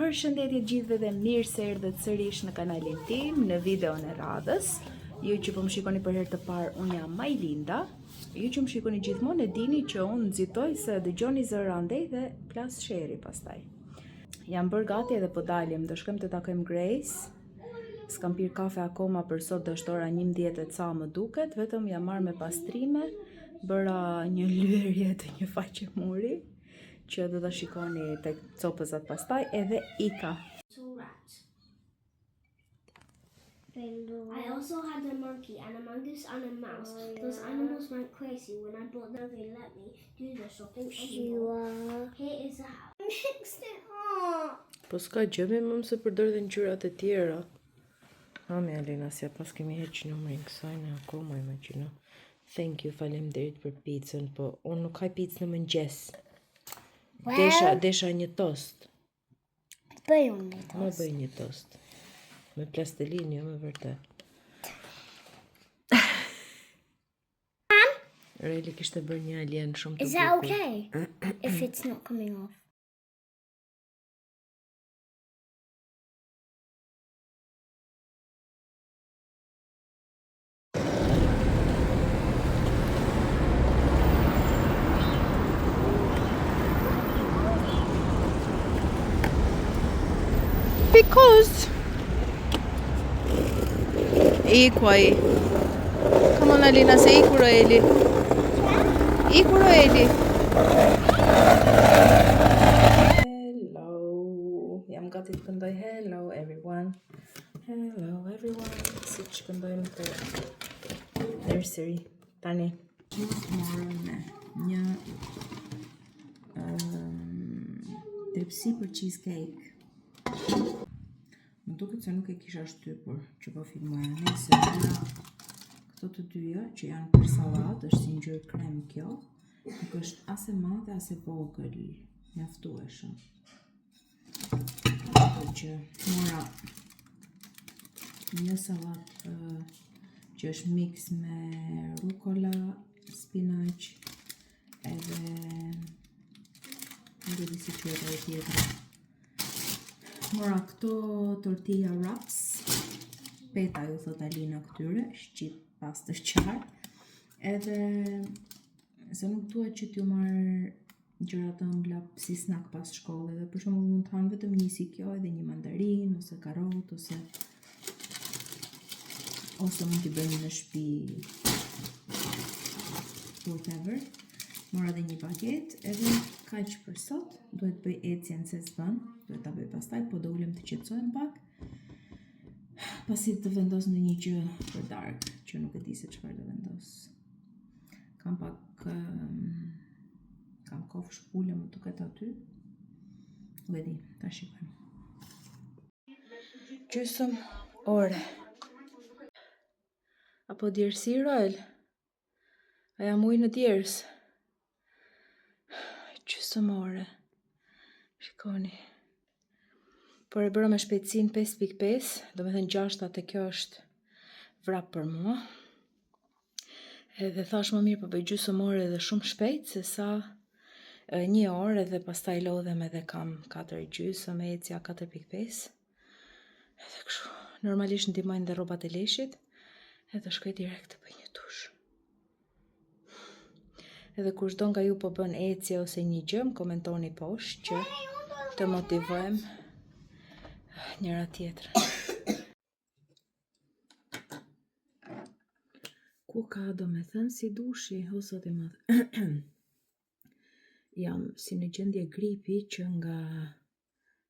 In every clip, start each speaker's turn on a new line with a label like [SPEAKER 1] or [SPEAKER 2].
[SPEAKER 1] Përshëndetje gjithëve dhe mirë se erdhët sërish në kanalin tim në videon e radhës. Ju që po më shikoni për herë të parë, unë jam Majlinda. Ju që më shikoni gjithmonë e dini që unë nxitoj se dëgjoni zëra andej dhe plas sheri pastaj. Jam bërë gati edhe po dalim, do shkojmë të takojmë Grace. S'kam pirë kafe akoma për sot, dhe është ora 11 e ca më duket, vetëm jam marrë me pastrime, bëra një lyerje të një faqe muri që do ta shikoni tek copëzat pastaj edhe ika.
[SPEAKER 2] I also had a monkey and a mongoose and a mouse. Those animals went crazy when I bought them. They let me do the shopping anymore. Here is a house. Mixed it up.
[SPEAKER 1] Po s'ka gjë më se përdor dhe ngjyrat e tjera. Me Alina, si pas kemi heq numrin kësaj në akoma imagjino. Thank you, faleminderit për picën, po unë nuk haj picë në mëngjes. Desha një tost.
[SPEAKER 2] Bëj unë një tost.
[SPEAKER 1] Më bëj një tost. Me plastelin, jo me vërtet. Reli kishte bërë një alien shumë të bukur.
[SPEAKER 2] Is that okay? If it's not coming off.
[SPEAKER 1] Because Equai. Come on Alina, say Ikuro Eli. Ikuro Eli. Hello. Jam gati të këndoj hello everyone. Hello everyone. Si që këndojmë të nursery. Tani. Morën me një tepsi për cheesecake. Më duket se nuk e kisha shtypur që po filmoja. Nëse këto të dyja që janë për sallatë, është si ngjyrë krem kjo. Nuk është as e madhe as e vogël, mjaftueshëm. Që mora një sallatë që është mix me rukola, spinaq, edhe nuk e di si quhet ajo tjetra. Mora këto tortilla wraps, peta ju thot Alina këtyre, shqip pastër qartë, edhe se nuk duhet që t'ju marr gjëra të ëmbla si snack pas shkollës, dhe për shembull mund të hanë vetëm një si kjo, edhe një mandarin ose karrot ose mund t'i bëni në shtëpi whatever. Mora dhe një baget, edhe kaq për sot. Duhet bëj ecjen se s'bën, duhet ta bëj pastaj, po do ulem të qetësohem pak. Pasi të vendos në një gjë për darkë, që nuk e di se çfarë do vendos. Kam pak kam kofsh pule më duket aty. Nuk e di, ta shikojmë. Gjysëm ore. Apo djersi Roel? A jam ujë në djers? Gjysëm ore. Shikoni. Por e bëra me shpejtësinë 5.5, do me thënë 6 atë kjo është vrap për mua. Edhe thash më mirë po bëj gjysëm ore dhe shumë shpejt, se sa 1 orë edhe pastaj lodhem edhe kam 4 gjysëm, ecja 4.5. Edhe kështu, normalisht ndihmojnë dhe rrobat e leshit, edhe shkoj direkt të bëj një dush. Edhe kushdo nga ju po bën ecje ose një gjë, më komentoni poshtë që të motivojmë njëra tjetrën. Ku ka do me thënë si dushi, o sot i madh. Jam si në gjendje gripi që nga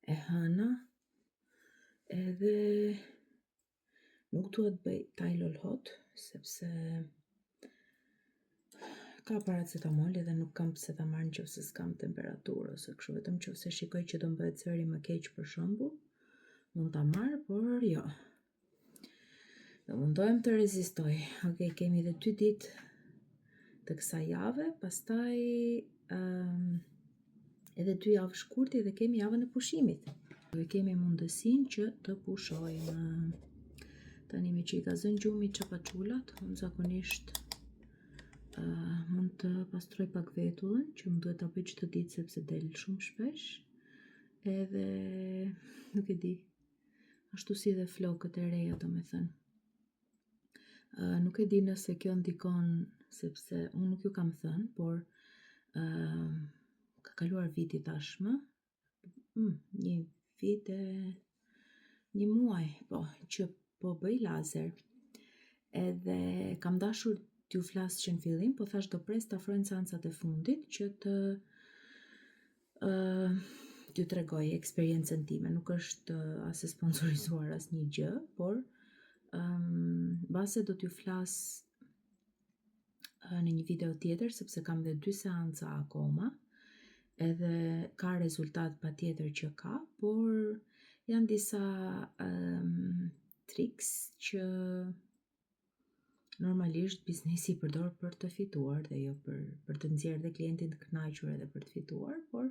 [SPEAKER 1] e hëna, edhe nuk duhet bëj Tylenol hot, sepse ka paracetamol edhe nuk kam pse ta marr nëse s'kam temperaturë ose kështu, vetëm nëse shikoj që do mbëhet zëri më keq për shembull, mund ta marr, por jo. Do mundohem të rezistoj. Okej, kemi edhe 2 ditë të kësaj jave, pastaj edhe 2 javë shkurti dhe kemi javën e pushimit. Dhe kemi mundësinë që të pushojmë. Tani me që i ka zënë gjumi çapaqullat, unë zakonisht mund të pastroj pak vetullën, që më duhet ta bëj çdo ditë sepse del shumë shpesh. edhe nuk e di, ashtu si dhe flokët e reja do me thënë. Nuk e di nëse kjo ndikon, sepse unë nuk ju kam thënë, por ka kaluar viti tashmë, një vit e një muaj, po, që po bëj lazer. Edhe kam dashur t'ju flas që në fillim, po thash do pres të afrojnë seancat e fundit që t'ju tregoj eksperiencën time. Nuk është as e sponsorizuar as një gjë, por base do t'ju flas në një video tjetër, sepse kam dhe 2 seanca akoma, edhe ka rezultat pa tjetër që ka, por janë disa tricks që normalisht biznesi i përdor për të fituar dhe jo për të nxjerrë dhe klientin të kënaqur edhe për të fituar, por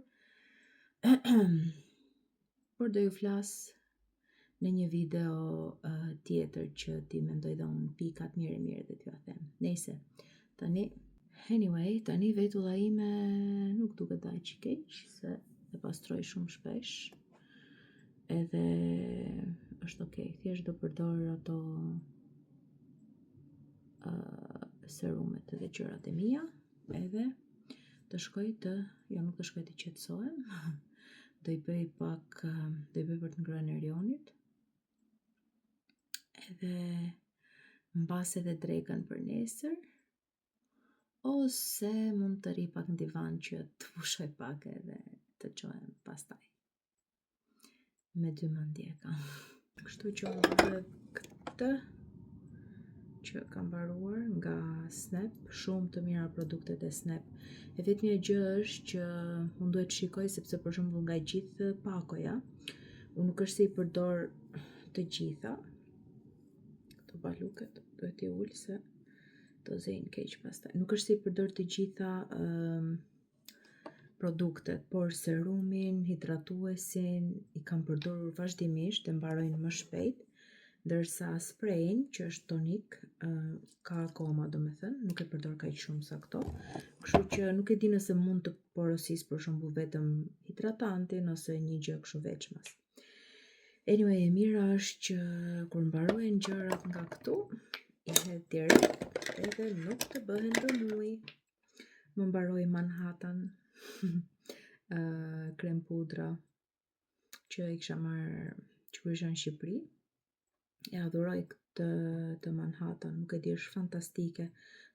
[SPEAKER 1] do ju flas në një video tjetër që ti mendoj dhe unë pikat mirë dhe t'ju a them. Nejse, tani vetulla ime nuk duket aq keq, se e pastroj shumë shpesh, edhe është okay, thjesht do përdor ato serumet dhe gjërat e mia, edhe nuk të shkoj të qetësohem, do i bëj për të ngrënë erionit, edhe mbas edhe drekën për nesër, ose mund të ri pak në divan që të fushoj pak edhe të qohem pastaj. Me 2 mendje kam. Kështu që edhe këtë që kam mbaruar nga Snap, shumë të mira produktet e Snap. E vetmja gjë është që unë duhet shikoj, sepse për shembull nga gjithë pakoja, unë nuk është se i përdor të gjitha. Këto baluket duhet i ul se do zejnë keq pastaj. Nuk është se i përdor të gjitha produktet, por serumin, hidratuesin i kam përdorur vazhdimisht dhe mbarojnë më shpejt, ndërsa sprayin, që është tonik, ka akoma, do me thënë, nuk e përdor kaq shumë sa këto, kështu që nuk e di nëse mund të porosis për shembull vetëm hidratantin ose një gjë kështu veçmas. Anyway, e mira është që kur mbarohen gjërat nga këtu, i hedh direkt edhe nuk të bëhen rëmuj. Më mbaroi Manhattan krem pudra që i kisha marrë që kur isha në Shqipëri. E adhuroj këtë Manhattan, nuk e di, është fantastike,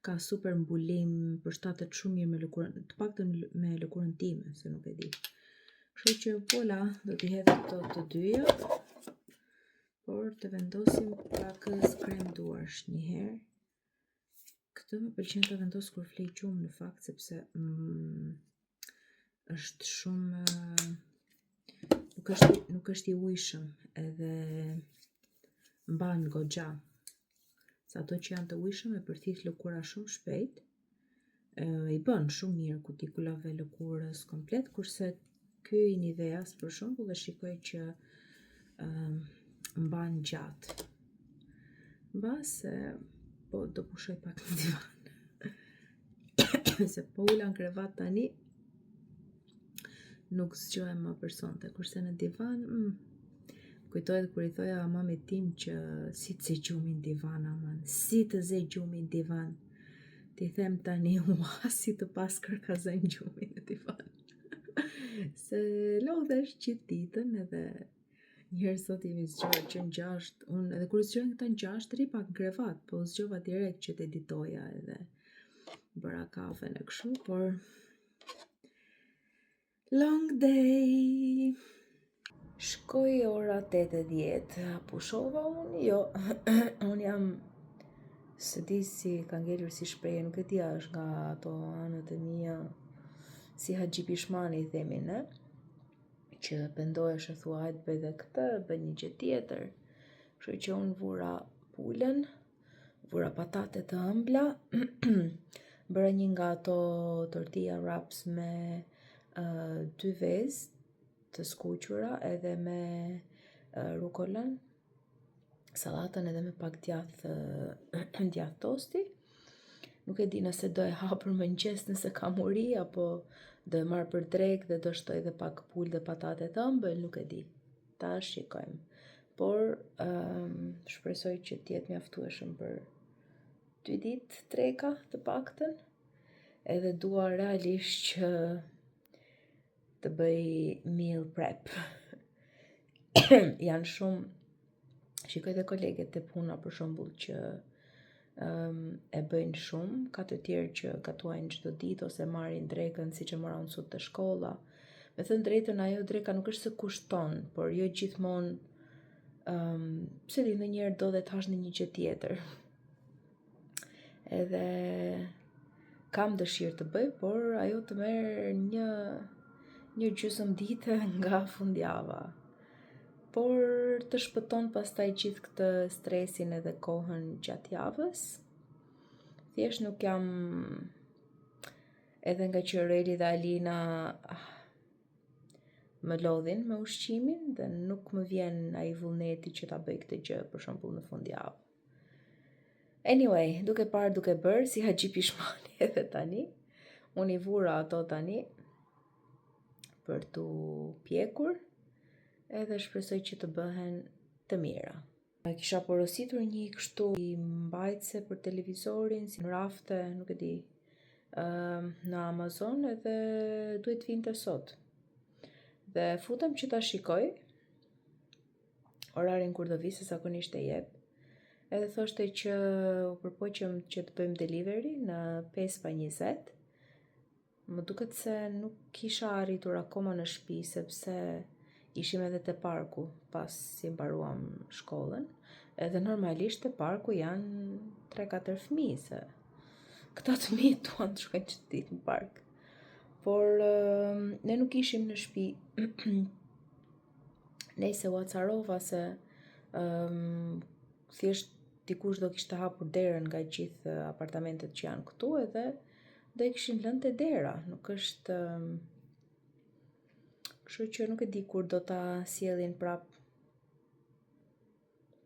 [SPEAKER 1] ka super mbulim, përshtatet shumë mirë me lëkurën, të paktën me lëkurën time, se nuk e di. Kështu që vola, do t'i hedh këto të dyja, por të vendosim pak krem duarsh një herë. Këtë më pëlqen ta vendos kur flej gjumë në fakt, sepse është shumë nuk është i ujshëm, edhe mban goxha. Sa ato që janë të ujshëm e përthith lëkura shumë shpejt, i bën shumë mirë kutikulave lëkurës komplet, kurse ky i Niveas për shembull e shikoj që mban gjatë. Mbase po do pushoj pak në divan. Se po ula në krevat tani nuk zgjohem më personte, kurse në divan kujtohet kur i thoja mamit tim që si të zej gjumin divan, aman, si të zej gjumin divan. Ti them tani, si të paskër ka zënë gjumin në divan. Se lodhesh gjithë ditën edhe njëherë sot jemi zgjuar që në 6, unë edhe kur zgjojnë këta në 6, ri pak në krevat, po zgjova direkt që të editoja edhe bëra kafe në kështu, por long day. Shkoj ora 8:10, pushova unë, jo, unë jam, se di si ka ngelur si shprehje, nuk e di a është nga ato anët e mia, si Haxhi Pishmani i themi ne, që pendohesh e thua hajtë bëj dhe këtë, bëj një gjë tjetër. Kështu që unë vura pulën, vura patate të ëmbla, bëra një nga ato tortilla wraps me 2 vezë të skuqura edhe me rukolën, sallatën edhe me pak djath tosti. Nuk e di nëse do e ha për mëngjes nëse ka muri, apo do e marr për drekë dhe do shtoj dhe pak pul dhe patate të ëmbël, nuk e di. Ta shikojmë. Por shpresoj që t'jetë mjaftueshëm për 2 ditë, 3 të paktën. Edhe dua realisht që të bëj meal prep. Janë shumë, shikoj dhe koleget të puna për shembull që e bëjnë shumë, ka të tjerë që gatuajnë çdo ditë ose marrin drekën siç e mora unë sot te shkolla. Me thënë drejtën, ajo dreka nuk është se kushton, por jo gjithmonë, pse di, ndonjëherë do dhe të hash në një gjë tjetër. Edhe kam dëshirë të bëj, por ajo të merr një gjysmë dite nga fundjava. Por të shpëton pastaj gjithë këtë stresin edhe kohën gjatë javës. Thjesht nuk jam, edhe nga që Reli dhe Alina më lodhin me ushqimin dhe nuk më vjen ai vullneti që ta bëj këtë gjë për shembull në fundjavë. Anyway, duke parë duke bërë si Haxhi Pishmani edhe tani. Unë i vura ato tani për t'u pjekur. Edhe shpresoj që të bëhen të mira. Kisha porositur një kështu i mbajtse për televizorin, si në rafte, nuk e di, në Amazon, edhe duhet vinte sot. Dhe futem që ta shikoj orarin kur do vi, se zakonisht e jep. Edhe thoshte që u përpoqem që të bëjmë delivery në 5:20. Më duket se nuk kisha arritur akoma në shtëpi, sepse ishim edhe te parku pas si mbaruam shkollën, edhe normalisht te parku janë 3-4 fëmijë, se këta të fëmijë duan të shkojnë çdo ditë në park. Por ne nuk ishim në shtëpi. Nejse u acarova se thjesht dikush do kishte hapur derën nga gjithë apartamentet që janë këtu, edhe do i kishin lënë te dera, nuk është. Kështu që nuk e di kur do ta sjellin prap.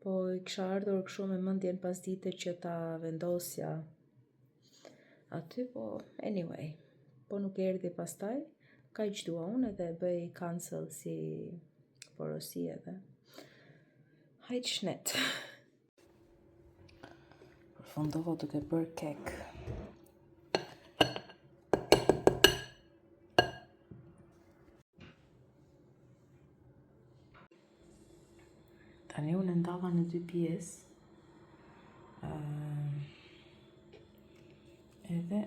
[SPEAKER 1] Po i kisha ardhur kështu me mendjen pasdite që ta vendosja aty, po anyway. Po nuk erdhi pastaj, kaq dua unë edhe bëj cancel si porosi edhe. Hajt shnet. Përfundova duke bërë kek. Tani unë ndava në 2 pjesë, edhe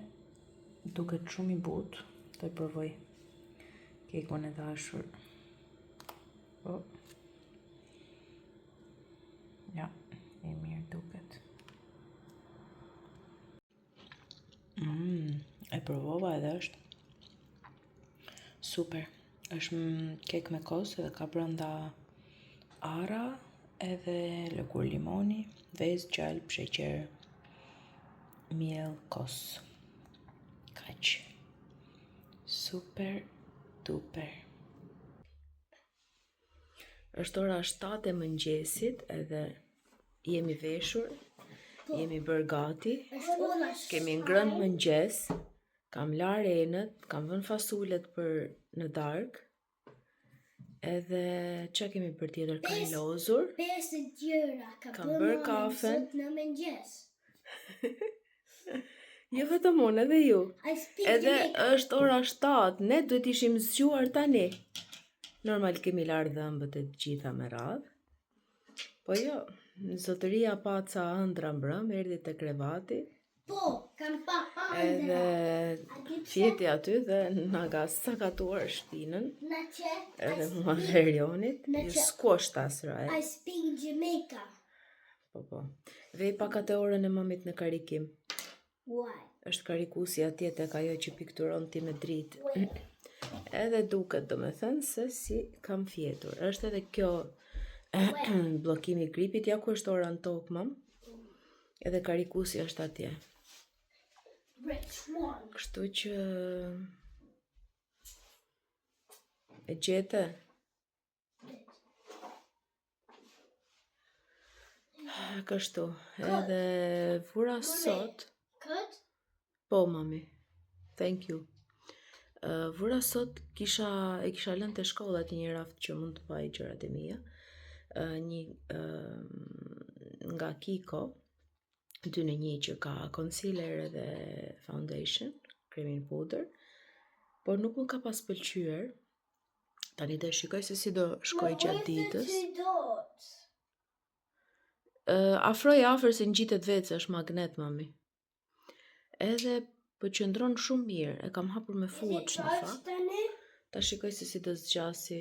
[SPEAKER 1] duket shumë i butë, do e provoj kekun e dashur. Ja, e mirë duket. E provova edhe është super. Është kek me kos edhe ka brenda ara, edhe lëkur limoni, vezë, gjalp, sheqer, miell, kos. Kaq. Super, duper. Është ora 7 e mëngjesit edhe jemi veshur, jemi bërë gati, kemi ngrënë mëngjes, kam larë enët, kam vënë fasulet për në darkë, edhe që kemi për tjetër, ka lozur, kam bërë kafen.
[SPEAKER 2] Në mëngjes.
[SPEAKER 1] Jo vetëm unë, edhe ju. Edhe është ora 7, ne duhet ishim zgjuar tani. Normal kemi larë dhëmbët e gjitha me radhë. Po jo, zotëria pa ca ëndra mbrëm, erdhi te krevati.
[SPEAKER 2] Po, kam pa ëndra.
[SPEAKER 1] Edhe fjeti aty dhe na ka sakatuar shpinën. Edhe mua Verionit, ju s'kuash tasra.
[SPEAKER 2] I speak Jamaica.
[SPEAKER 1] Po. Vej pak atë orën e mamit në karikim.
[SPEAKER 2] Why?
[SPEAKER 1] Është karikusi atje tek ajo që pikturon ti me dritë. Edhe duket, domethënë se si kam fjetur. Është edhe kjo bllokimi i gripit, ja ku është ora në tokë, mam. Edhe karikusi është atje. Kështu që e gjete. Kështu, edhe vura sot.
[SPEAKER 2] Kët?
[SPEAKER 1] Po, mami. Thank you. Vura sot e kisha lënë të shkolla aty një raft që mund të vaj gjërat e mia. Nga Kiko, 2-në-1 që ka concealer dhe foundation, cremin puder, por nuk më ka pas pëlqyer. Tani do shikoj se si do shkoj gjatë ditës. Afër se ngjitet vetë, se është magnet, mami. Edhe po qëndron shumë mirë, e kam hapur me fuç në fakt. Ta shikoj se si do zgjasi.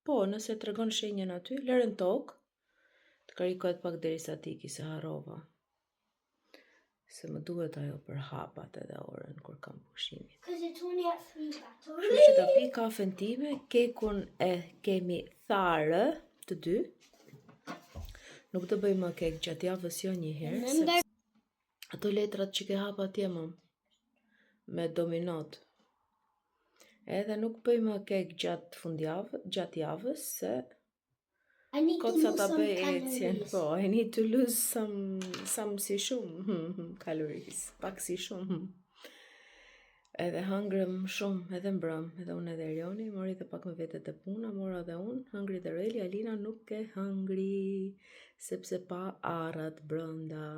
[SPEAKER 1] Po, nëse tregon shenjën aty, lërën tokë, të karikohet pak derisa tiki se harrova. Se më duhet ajo për hapat edhe orën kur kam pushimin. Kështu që ta pi kafen time, kekun e kemi tharë të dy. Nuk do bëj më kek gjatë javës jo një herë, sepse ato letrat që ke hap atje më me dominot. Edhe nuk bëj më kek gjatë javës se Kotsa ta bëj ecjen, po, I need to lose some si shumë calories, pak si shumë. Edhe hëngrëm shumë, edhe mbrëm, edhe unë edhe Erioni, mori dhe pak me vete të puna, mora dhe unë, hëngri dhe Reli, Alina nuk e hëngri, sepse pa arat brënda.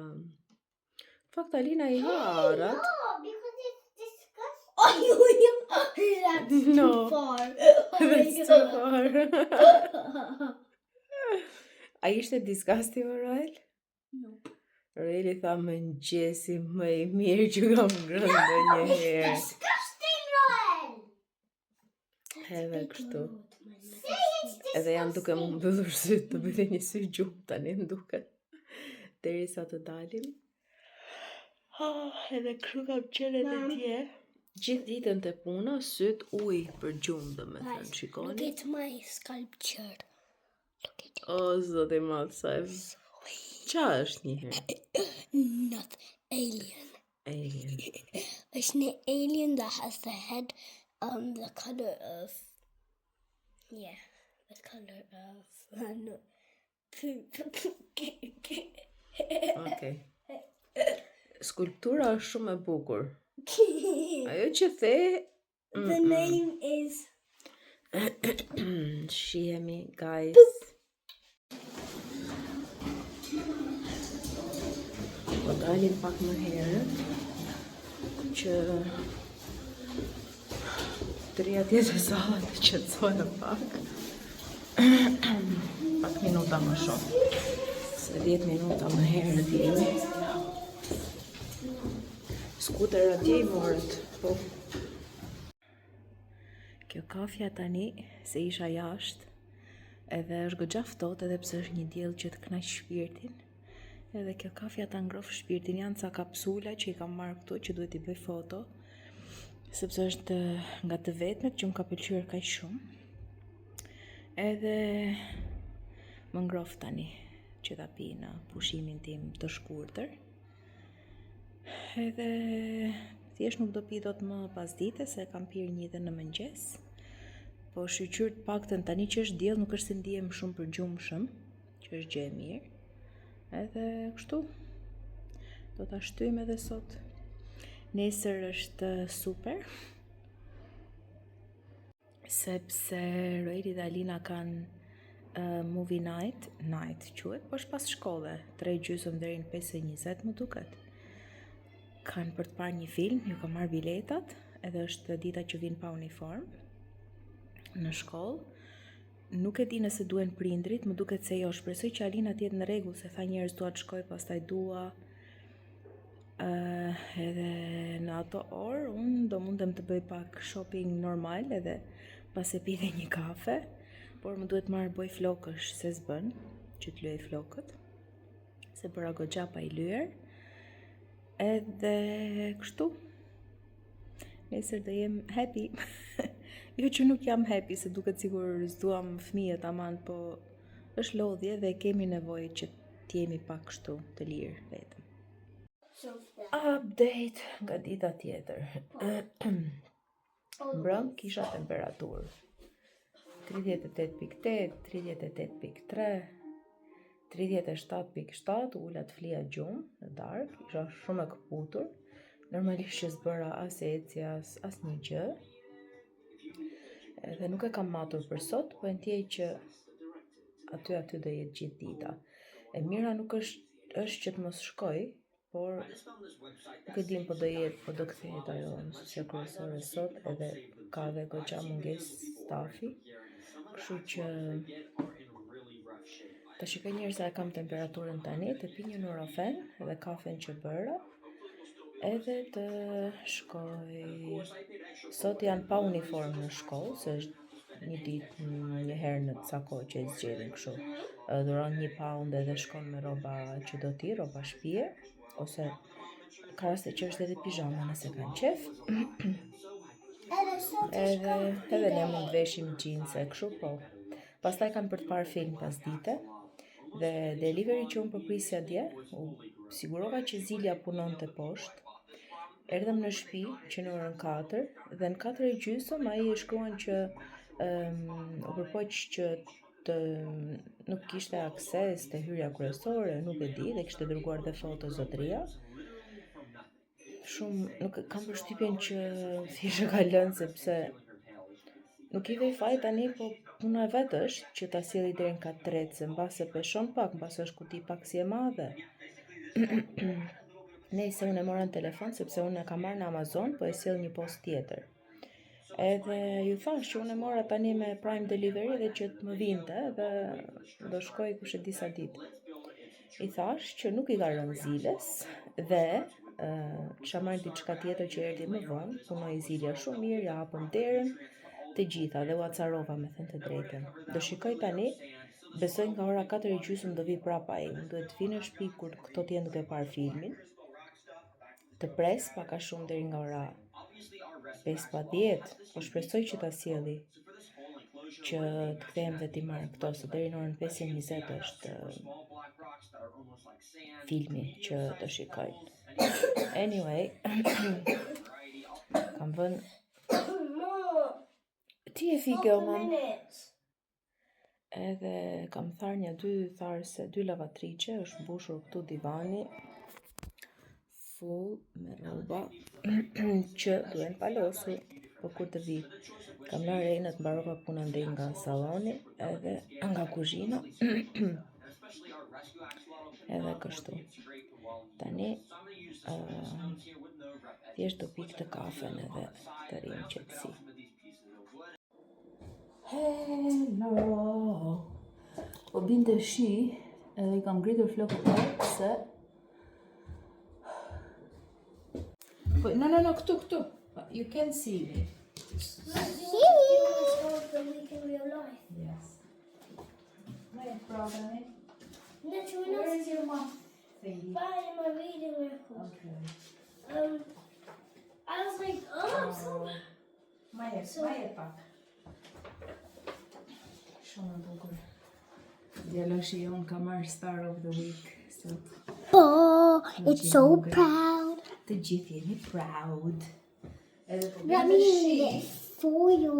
[SPEAKER 1] Fakt, Alina I ha arat.
[SPEAKER 2] No, because it's disgusting. That's
[SPEAKER 1] No.
[SPEAKER 2] too far.
[SPEAKER 1] That's too far. A ishte disgusting, Roel?
[SPEAKER 2] No.
[SPEAKER 1] Roeli tha më ngjesi më I mirë që kam ngrënë ndonjëherë.
[SPEAKER 2] Disgusting, Roel.
[SPEAKER 1] Edhe kështu.
[SPEAKER 2] Say it's
[SPEAKER 1] Edhe janë duke më mbyllur syt, të bëj një sy gjumë tani më duket. Derisa të dalim. Edhe kështu kam qenë edhe dje. Gjithë ditën te puna, syt ujë për gjumë, domethënë,
[SPEAKER 2] Look
[SPEAKER 1] shikoni.
[SPEAKER 2] at my sculpture. Look at it.
[SPEAKER 1] O, zot I madh, sa qa është një herë?
[SPEAKER 2] Not alien.
[SPEAKER 1] Alien.
[SPEAKER 2] It's an alien that has the head, the color of, the color of,
[SPEAKER 1] Okej. Skulptura është shumë e bukur. Ajo që the,
[SPEAKER 2] The name is
[SPEAKER 1] shihemi, guys. Po dalim pak më herët që Tria tjetë e sala të qetësojnë pak. Pak minuta më shumë. Se 10 minuta më herët jemi. Skuter atje I morët, po. Kjo kafja tani, se isha jashtë, edhe është goxha ftohtë edhe pse është një diell që të kënaq shpirtin. Edhe kjo kafja ta ngrof shpirtin, janë ca kapsula që I kam marrë këtu që duhet I bëj foto, sepse është nga të vetmet që më ka pëlqyer kaq shumë. Edhe më ngrof tani që ta pi në pushimin tim të shkurtër. Edhe thjesht nuk do pi dot më pas dite se kam pirë një dhe në mëngjes. Po shqyr të paktën tani që është diell nuk është se ndihem shumë përgjumshëm, që është gjë e mirë. Edhe kështu. Do ta shtyjmë edhe sot. Nesër është super. Sepse Roeli dhe Alina kanë movie night quhet, po është pas shkolle, 3:30 deri në 5:20 më duket. Kanë për të parë një film, ju kam marrë biletat, edhe është dita që vin pa uniform në shkollë. Nuk e di nëse duhen prindrit, më duket se jo, shpresoj që Alina të jetë në rregull, se tha njerëz dua të shkoj, pastaj dua. Edhe në ato orë unë do mundem të bëj pak shopping normal, edhe pas e pi dhe një kafe, por më duhet marrë boj flokësh, se s'bën që të lyej flokët, se bëra goxha pa I lyer. Edhe kështu. Nesër do jem happy. Jo që nuk jam happy, se duket sigur s'duam fëmijët aman, po është lodhje dhe kemi nevojë që t'jemi pak kështu të lirë vetëm. Update nga dita tjetër. Mbrëm kisha temperaturë 38.8, 38.3, 37.7, ullat flia gjumë në darkë, isha shumë e këputur. Normalisht që s'bëra as ecje, as një gjë. Edhe nuk e kam matur për sot, po e ndjej që aty do jetë gjithë dita. E mira nuk është që të mos shkoj, por nuk e dim po do kthehet ajo mësuesja kryesore sot, edhe ka dhe goxha mungesë stafi. Kështu që ta shikoj njërë sa e kam temperaturën tani, të pi një Nurofen dhe kafen që bëra, edhe të shkoj. Sot janë pa uniform në shkollë, se është një ditë një herë në ca kohë që e zgjedhin kështu. Dhuron £1 edhe shkon me rroba që do t'i, rroba shtëpie, ose ka raste që është edhe pijama nëse kanë qef. Edhe ne mund veshim jeans e kështu, po. Pastaj kam për të parë film pas dite, dhe delivery që unë përprisja dje, u sigurova që Zilja punonte poshtë. Erdhëm në shtëpi që në orën 4, dhe në 4:30 ai e shkruan që u përpoq që nuk kishte akses te hyrja kryesore, nuk e di, dhe kishte dërguar dhe foto zotëria. Shumë nuk kam përshtypjen që thjesht e ka lënë, sepse nuk i vej faj tani, po puna e vet është që ta sjelli deri në kat 3, se mbase peshon pak, mbase është kuti pak si e madhe. Nejse, unë e mora në telefon, sepse unë e kam marrë në Amazon, po e sjell një post tjetër. Edhe ju thash që unë e mora tani me Prime Delivery dhe që të më vinte, dhe do shkoj kush e di sa ditë. I thash që nuk i ka rënë Ziles, dhe kisha marrë diçka tjetër që erdhi më vonë, punoi Zilja shumë mirë, ja hapëm derën, të gjitha, dhe u acarova me thënë të drejtën. Do shikoj tani, besoj nga ora 4:30 do vi prapa ai. Unë duhet të vi në shtëpi kur këto të jenë duke parë filmin, të pres pak a shumë deri nga ora 5:10, po shpresoj që ta sjelli, që të kthehem dhe t'i marr këto, se deri në orën 5:20 është filmi që do shikoj. Anyway, kam vënë ti e fike o mam. Edhe kam tharë një 2 tharëse, 2 lavatriqe, është mbushur këtu divani, full me rroba që duhen palosur, po kur të vi. Kam larë rejnët, mbarova punën dhe nga saloni, edhe nga kuzhina, edhe kështu. Tani, thjesht do pik të kafen edhe të rrim qetësi. Hello! Po binte shi, edhe I kam ngritur flokët e se... No, këtu. You can see me. Yes. No problem. Where is your mom? Thingy.
[SPEAKER 2] Bye, my reading record.
[SPEAKER 1] Okay.
[SPEAKER 2] I was like, oh,
[SPEAKER 1] Maje pak. Shumë bukur. Djaloshi jon ka marrë Star of the Week sot.
[SPEAKER 2] oh, it's so proud.
[SPEAKER 1] Të gjithë jeni proud. Edhe po
[SPEAKER 2] Let
[SPEAKER 1] binte
[SPEAKER 2] me
[SPEAKER 1] shi.
[SPEAKER 2] read it for you.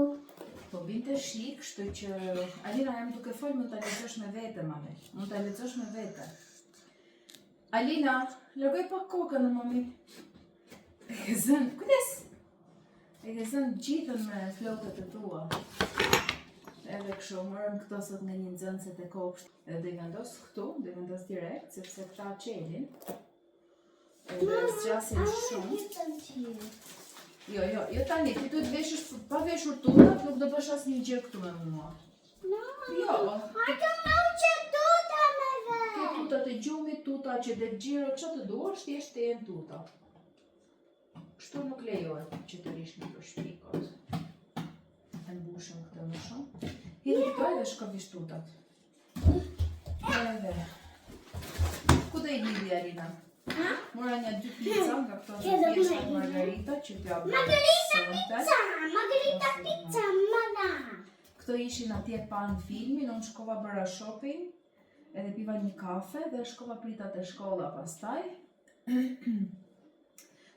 [SPEAKER 1] Po binte shi, kështu që Alina jam duke folë, mund ta lexosh me vete, mami. Mund ta lexosh me vete. Alina, largoj pak kokën në mami. E ke zënë, kujdes. E ke zënë gjithën me flokët e tua. Edhe kështu morëm këto sot nga një nxënëse te kopshti. Edhe do I vendos këtu, do I vendos direkt, sepse këta qelin. Edhe zgjasin shumë. Jo tani, ti duhet veshësh pa veshur tutat, nuk do bësh asnjë gjë këtu me mua.
[SPEAKER 2] No,
[SPEAKER 1] Jo.
[SPEAKER 2] I don't know që tuta me dhe.
[SPEAKER 1] Ke tutat e gjumit, tuta që det gjiro, që të duash, thjesht të jenë tuta. Kështu nuk lejohet që të rish në përshpikot. E mbushëm këtë më shumë. Hidhi këto edhe shkovish tutat. Edhe. Ku do I hidhi Arina? Mora një 2 pizza nga këto në pjesë margarita që t'ja bërë
[SPEAKER 2] Margarita pizza, mama.
[SPEAKER 1] Këto ishin atje pa në filmin, unë shkova bëra shopping, edhe piva një kafe dhe shkova pritat e shkolla pastaj.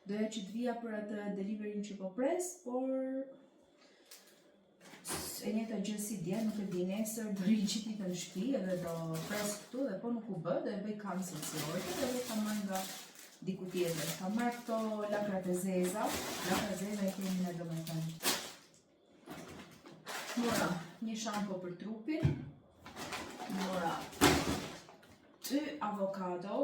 [SPEAKER 1] Doja që të vija për atë deliverin që po pres, por e njëjta gjë si dje, nuk e di, nesër do riqitit në shtëpi edhe do pres këtu dhe po nuk u bë, dhe e bëj cancel si order, dhe ta marr nga diku tjetër. Kam marrë këto lakrat e zeza. Lakrat e zeza I kemi në domethënë. Mora një shampo për trupin. Mora 2 avokado.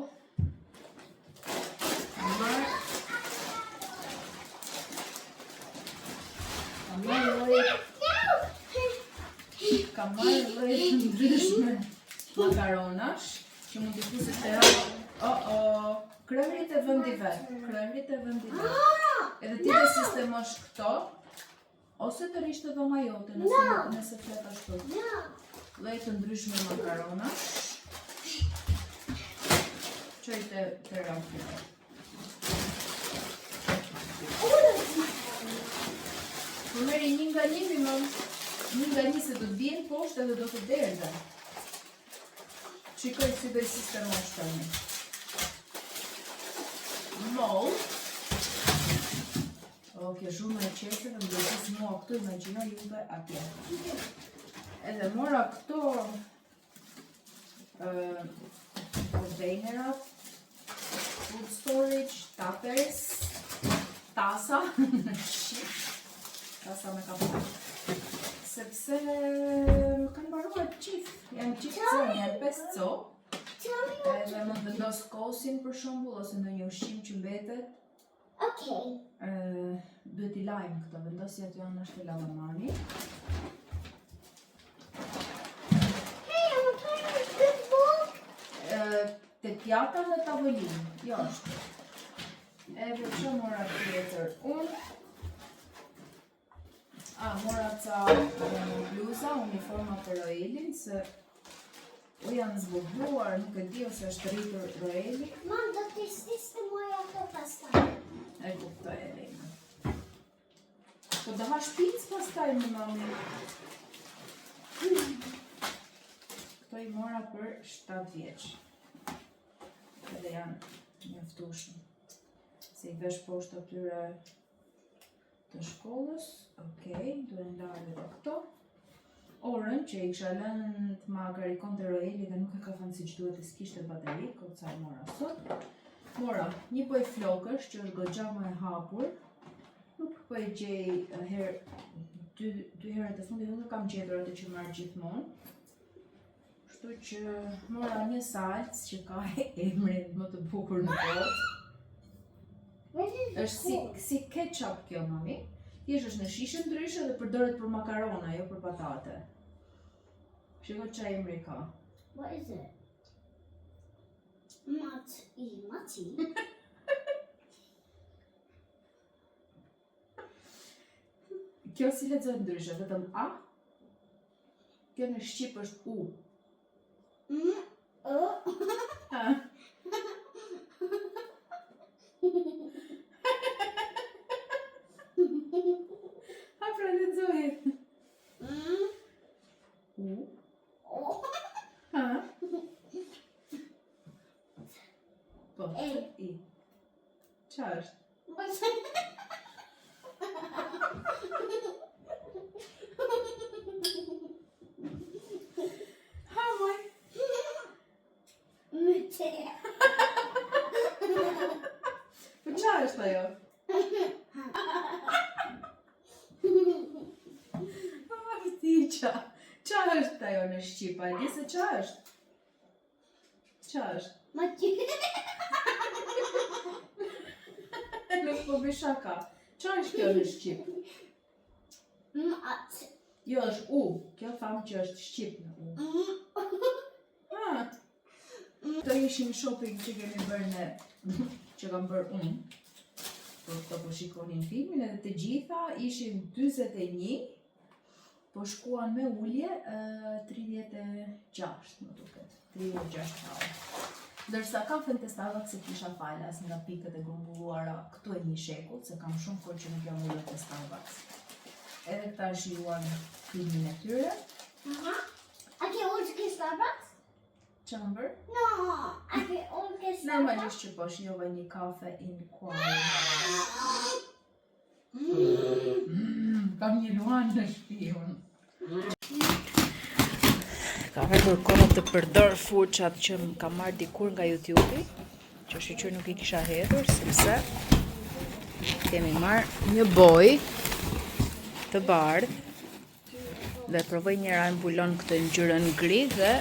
[SPEAKER 1] Kam marrë lloje të ndryshme makaronash që mund t'i fusit të kremrit e vendi vet. Edhe ti të sistemosh këto, ose të rish të dhoma jote nëse flet ashtu. Lloje të ndryshme makaronash. Qoj të rafi. Për meri një nga një se do të bjen poshtë edhe do të derdhe. Qikoj si do I sistemosh tani. Moll. Kjo shumë e qese dhe më gjithë mua këtu imagjino juve atje. Edhe mora këto kontejnerat, food storage, tapers, tasa. Tasa me kapur. Sepse kanë baruar qift. Janë qift zonë, janë 5 co. Edhe më vendos kosin për shembull ose ndonjë ushqim që mbetet.
[SPEAKER 2] Okay.
[SPEAKER 1] Duhet I lajmë këto, vendosi aty anashtë lavamani.
[SPEAKER 2] Hey, I'm playing with this book.
[SPEAKER 1] Te pjata dhe tavolinë, jo është. Edhe që mora tjetër unë. Mora ca bluza, uniforma për Roelin, se u janë zbogluar, nuk e di ose është rritur Roeli.
[SPEAKER 2] Mom, do të sistemoja to pastaj.
[SPEAKER 1] E kuptoj Elena. Po da hash pizz pastaj më mami. Këto I mora për 7 vjeç. Edhe janë mjaftueshëm. Se I vesh poshtë atyre të shkollës. Okej, duhen larë edhe këto. Orën që I kisha lënë të ma karikon të Roeli dhe nuk e ka thënë siç duhet e s'kishte bateri, këtë sa I mora sot. Mora një poj flokësh që është goxha më e hapur. Nuk po e gjej dy herët e fundit, nuk kam gjetur atë që marr gjithmonë. Kështu që mora një salcë që ka emrin më të bukur në botë. Është si ketchup kjo mami. Thjesht është në shishe ndryshe dhe përdoret për makarona, jo për patate. Shiko çfarë emri ka.
[SPEAKER 2] What is it? Mati.
[SPEAKER 1] Kjo si lexohet ndryshe, vetëm A. Kjo në shqip është U. Pra lexohet. U. Po, I. Qa është? Moj. Po qa është ajo? Qa është ajo në Shqip? A di se qa është? Qa është?
[SPEAKER 2] Mati.
[SPEAKER 1] Nuk po bëj shaka. Qa është kjo në Shqip?
[SPEAKER 2] Mat.
[SPEAKER 1] Jo, është U. Kjo thamë që është Shqip në U. Këto ishim shopping që kemi bërë ne, që kam bërë unë. Por këto po shikonin filmin edhe të gjitha ishin 41. Po shkuan me ullje 36, më duket. 36 euro. Ndërsa kafen të Starbucks se kisha falas nga pikët e grumbulluara këtu e 1 shekull, se kam shumë kohë që nuk jam ullë të Starbucks. Edhe këta shijuan filmin e tyre.
[SPEAKER 2] I can always get Starbucks?
[SPEAKER 1] Chamber?
[SPEAKER 2] No, I can always get Starbucks.
[SPEAKER 1] Normalisht që po shijova një kafe in quiet. Kam një luan në shtëpi unë. Ka ardhur koha të përdor furçat që më kam marrë dikur nga YouTube-i. që shqyqyr nuk I kisha hedhur, sepse kemi marrë një boj të bardh dhe provoj njëra mbulon këtë ngjyrën gri dhe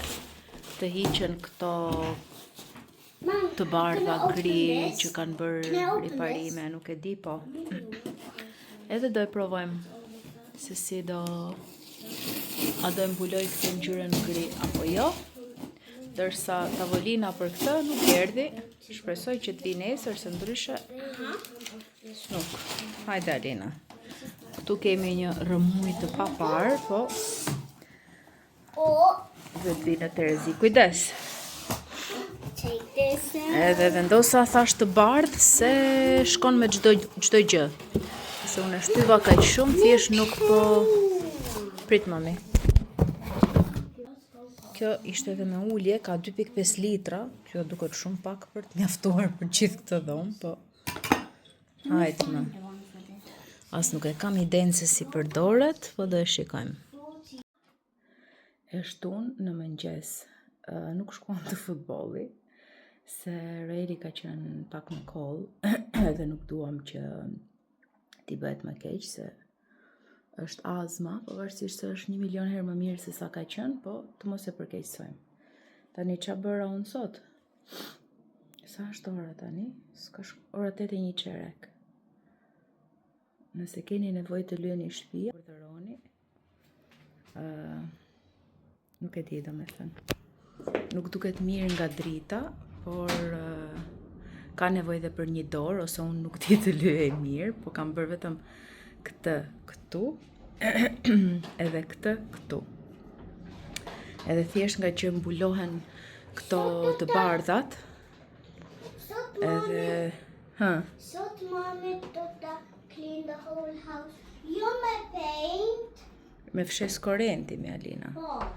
[SPEAKER 1] të hiqen këto të bardha gri që kanë bërë riparime, nuk e di po. Edhe do e provojmë se si do a do e mbuloj këtë ngjyrën gri apo jo. Dërsa tavolina për këtë nuk erdhi. Shpresoj që të vi nesër, se ndryshe nuk. Hajde Alina. Këtu kemi një rëmuj të papar, po dhe të vi në Terezi. Kujdes. Edhe vendosa thash të bardh se shkon me çdo gjë. Se unë e shtyva kaq shumë, thjesht nuk po prit mami. Kjo ishte edhe me ulje, ka 2.5 litra, kjo duket shumë pak për të mjaftuar për gjithë këtë dhomë, po hajde më. As nuk e kam idenë se si përdoret, po do e shikojmë. E shtun në mëngjes, nuk shkuam të futbolli, se Rejri ka qenë pak në kollë, edhe nuk duam që t'i bëhet më keq, se është azma, pavarësisht se është 1.000.000 herë më mirë se sa ka qenë, po të mos e përkeqësojmë. Tani qa bëra unë sot? Sa është ora tani? Ora 8:01. Nëse keni nevojë të lyeni shtëpia, urdhëroni. Nuk e di domethënë. Nuk duket mirë nga drita, por ka nevojë dhe për një dorë, ose unë nuk di të lyej mirë, po kam bërë vetëm këtë këtu edhe këtë këtu. Edhe thjesht nga që mbulohen këto të bardhat. Edhe
[SPEAKER 2] Sot mami do ta clean the whole house. Jo me paint.
[SPEAKER 1] Me fshes korrenti me Alina.
[SPEAKER 2] Po.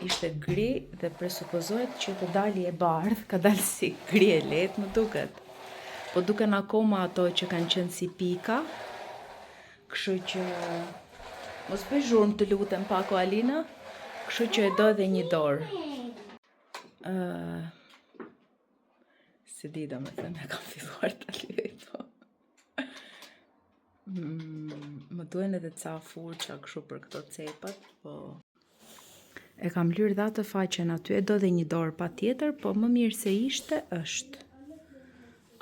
[SPEAKER 1] Ishte gri dhe presupozohet që të dali e bardh, ka dalë si gri e lehtë, më duket. Po duken akoma ato që kanë qenë si pika. Kështu që mos bëj zhurmë të lutem pak o Alina. Kështu që e do edhe një dorë. Se di domethënë e kam filluar ta lyej po. Më duhen edhe ca furça kështu për këto cepat, po e kam lyer dha të faqen aty, e do dhe një dorë patjetër, po më mirë se ishte është.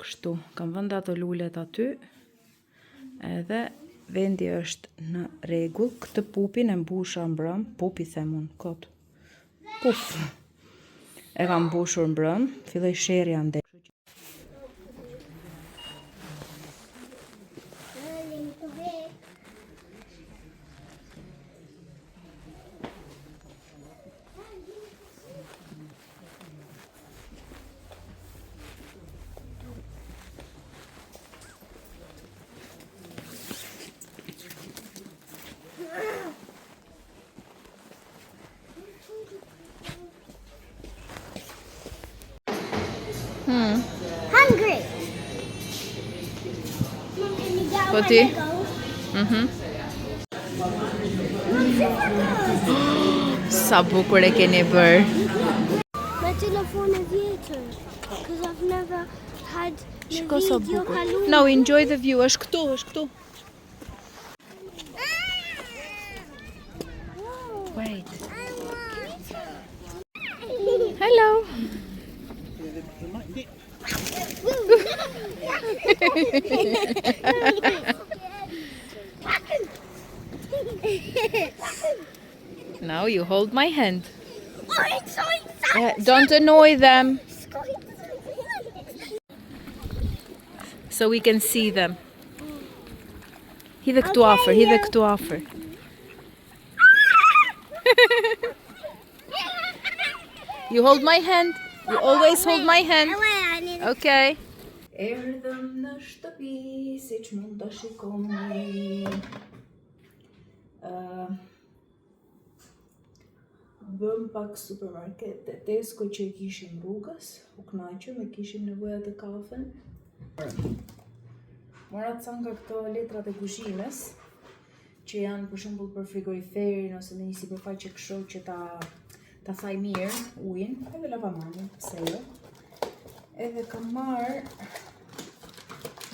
[SPEAKER 1] Kështu, kam vënë ato lulet aty. Edhe vendi është në rregull. Këtë pupin e mbusha mbrëm, pupi them unë, kot. Puf. E kam mbushur mbrëm, filloi sherrja ndër.
[SPEAKER 2] Hungry. Mom, can you get
[SPEAKER 1] Po
[SPEAKER 2] one
[SPEAKER 1] ti?
[SPEAKER 2] of those? Mom,
[SPEAKER 1] Sa bukur e keni bërë.
[SPEAKER 2] my telephone is vjetër. Because I've never had the
[SPEAKER 1] Shiko sa
[SPEAKER 2] video
[SPEAKER 1] bukur.
[SPEAKER 2] kalun.
[SPEAKER 1] No, enjoy the view. Është këtu, është këtu. Wait. Hello. Now you hold my hand.
[SPEAKER 2] Oh, it's so exciting.
[SPEAKER 1] Don't annoy them so we can see them. Hidhe këtu afër, hidhe këtu afër. You hold my hand. You always hold my hand. Okay. Erdhëm në shtëpi, siç mund ta shikoni. Bëm pak supermarket e Tesco që i kishim rrugës, u kënaqëm, e kishim nevoja të kafen. Mora ca nga këto letrat e kuzhinës, që janë për shembull për frigoriferin ose në një sipërfaqe kështu që ta thaj mirë ujin, edhe lavamanin, pse jo. Edhe kam marrë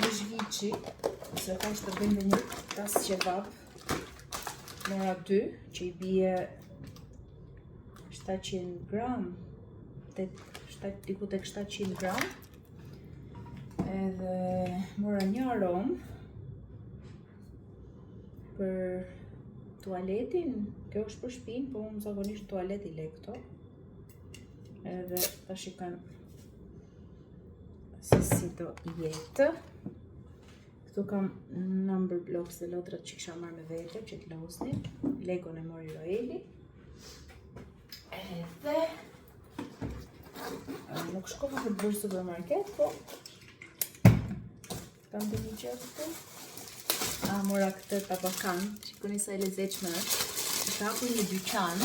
[SPEAKER 1] një zhvici, se ka të bëjmë një tas kebab. Mora 2, që i bie 700 gram, diku tek 700 gram. Edhe mora një aromë për tualetin, kjo është për shpinë, po unë zakonisht tualet i le këto. Edhe ta shikojmë se si do jetë. Këtu kam number blocks dhe lotrat që kisha marrë me vete, që të losni. Legon e mori Roeli. Edhe nuk shkova për të bërë supermarket, po kam dhe një gjë këtu. Mora këtë tabakan, shikoni sa e lezetshme është. Ka hapur një dyqan.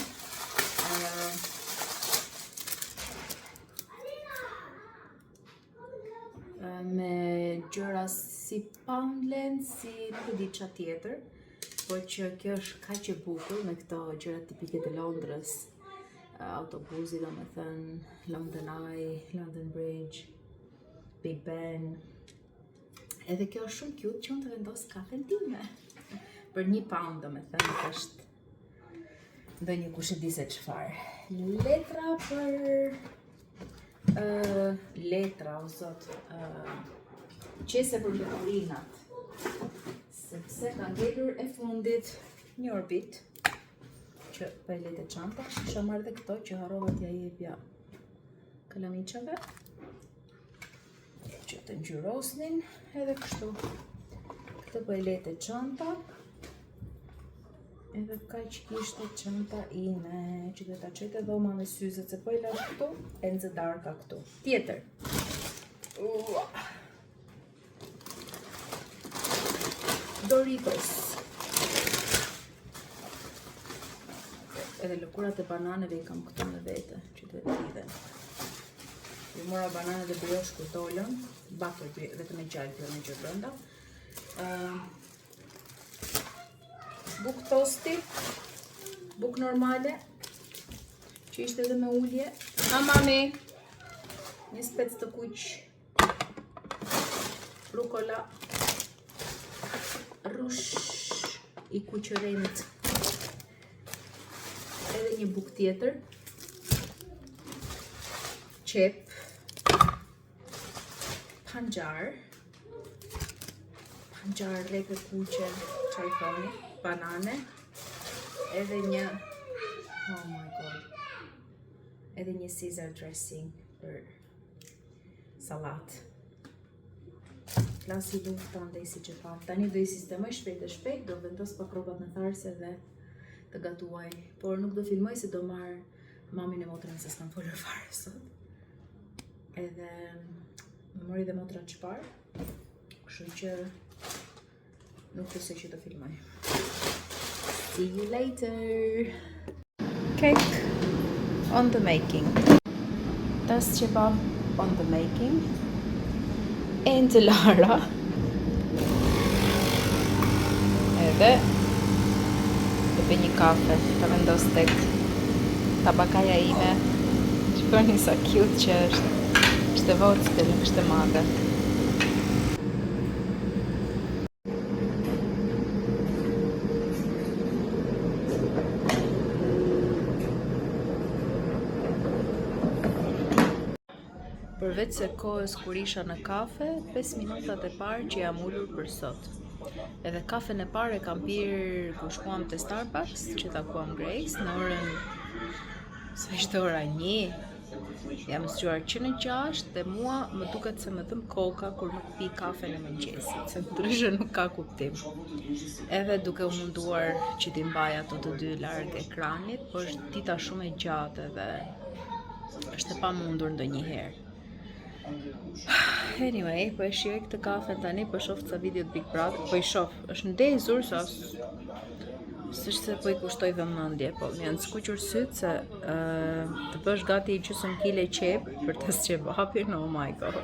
[SPEAKER 1] Me gjëra si Poundland, si nuk e di çfarë tjetër, por që kjo është kaq e bukur me këto gjëra tipike të Londrës. Autobusi, domethënë, London Eye, London Bridge, Big Ben. Edhe kjo është shumë cute që unë të vendos kafen time. Për £1, domethënë, është ndonjë kush e di se çfarë. Letra për letra, o zot, qese për letorinat, sepse ka ngelur e fundit një orbit që për e lete çanta. Isha marrë dhe këto që harrova t'ja jepja kalamiqave që të ngjyrosnin, edhe kështu. Këtë për e lete çanta. Edhe kaq kishte çanta ime, që do ta çojte dhoma me syzet, se po i lash këtu, e nxë darka këtu. Tjetër. Doritos. Edhe lëkurat e bananeve i kam këtu me vete, që duhet të lidhen. I mora banane dhe briosh kur dolën, bakër vetëm e gjallë për në gjë brenda. Buk tosti, buk normale, që ishte edhe me ullje. Mami, një spec të kuq, rukola, rush i kuqërenit, edhe një buk tjetër, qep, panxar reke kuqe, qaj thoni, banane, edhe një, oh my god, edhe një Caesar dressing për salat. Klasi lufta ndaj si që pa. Tani do i sistemoj shpejt, do vendos pak rrobat në tharse dhe të gatuaj, por nuk do filmoj se do marr mamin e motrën se s'kam folur fare sot. Edhe më mori dhe motra çfarë, kështu që nuk besoj që do filmoj. See you later. Cake on the making. Tas kebab on the making. And Lara. Edhe do bëj një kafe, ta vendos tek tabakaja ime. Shikoni sa cute që është. Është e vogël, nuk është e madhe. Përveç se kohës kur isha në kafe, 5 minutat e parë që jam ullur për sot. Edhe kafen e parë e kam pirë kur shkuam te Starbucks, që takuam Grace, në orën, sa ishte ora 1, jam zgjuar që në 6, dhe mua më duket se më thëm koka kur nuk pi kafen e mëngjesit, se ndryshe nuk ka kuptim. Edhe duke u munduar që t'i mbaj ato të dy larg ekranit, po është dita shumë e gjatë edhe është e pamundur ndonjëherë. Anyway, po e shijoj këtë kafe tani, po shoh ca video të Big Brother, po i shoh, është ndezur sa s'është se po i kushtoj vëmendje, po më janë skuqur syt se të bësh gati gjysmë kile qep për të kebabin, oh my god.